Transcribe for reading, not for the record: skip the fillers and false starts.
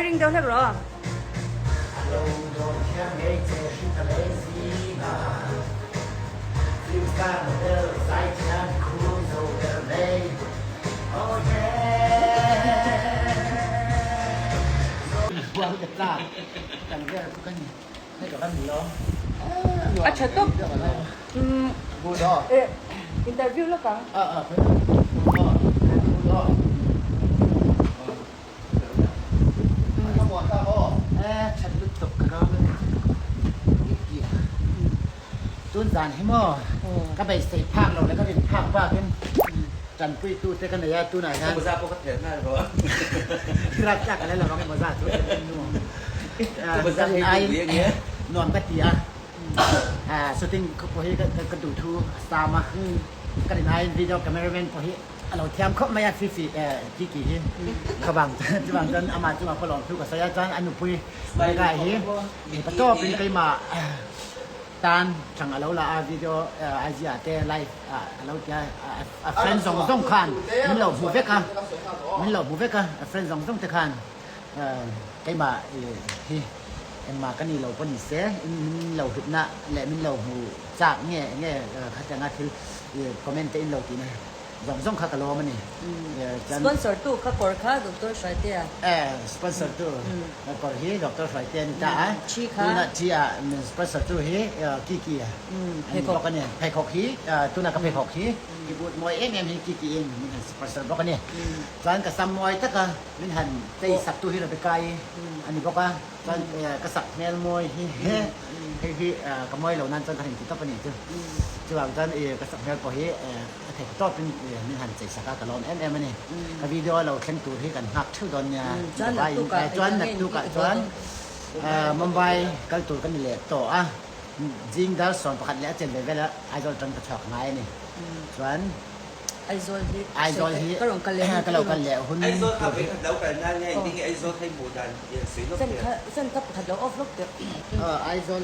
ring đâu hết rồi buang dekat kan dia bukan ni kan dia अच्छा तो bodoh interview lo kanฉันรู้ตกกระดองนี่เกี่ยตุนจานให้หม้อก็ไปใส่ภาคเราแล้วก็เป็นภาคว่าเป็นจันปุ้ยตู้เตกันเนี่ยตู้ไหนฮะ Không ra có phát triển này rồi. รักจักอะไรเราไม่มาซาตู้นู่น Không ra thì ai nghĩa. นอนก็เตียสติงพอให้ก็ดูทูสามอ่ะก็ได้วิดีโอแคมเมราแมนพอให้เราเทียมเขาไม่อยากฟีที่กี่ขบังที่บางจนอามาจุมาพลองทุกกับสายจานอนุปุยไม่ได้เห็นประตูเป็นไปมาตานช่างเราละวิดีโออาเซียเตไลฟ์เราจะเฟรนด์สองคันมันเราบูเวกค่ะมันเราบูเวกค่ะเฟรนด์สองตะคันไปมาที่มากันนี่เราปนิเสเราหุบนะและมันเราหูจากแง่เขาจะงัดคือคอมเมนต์inเราทีนะส่งข้ากะโลมันนี่ sponsor tu ka kor kha doctor Shaitia สปอนเซอร์ตัวก็เฮดรไฟเตียนจ้า ชีค่ะ ตุนะชีอ่ะสปอนเซอร์ตัวเฮกี่อ่ะเพคอกกันเนี่ยเพคอกฮีตุนะก็เพคอกฮีที่พูดมวยเอ็มฮีกี่เองมันสปอนเซอร์บอกกันเนี่ยจานก็ซ้ำมวยตะกะมันหันใจสักตัวที่เราไปไกลอันนี้บอกว่าจานก็สักแมวมวยเฮก็มวยเหล่านั้นจนถึงที่ต้องปนิจ้ะจะว่าจานก็สักแมวก็เฮเทคตอเป็นมันหันใจสักกะลอนเอ็มนี่ก็วิดีโอเราเข็นตัวที่กันหักชื่อดอนเนี่ยChuan nak tukar Chuan Mumbai kal tur kan le to jing dal son pakhat le chen le vela idol tan ka chok ngai ni Chuan idol hi ka rong ka le hun Anh rồi học cái đấu cái này nghe đi anh rồi thay bộ đàn xí nó sen ka phat lo off look idol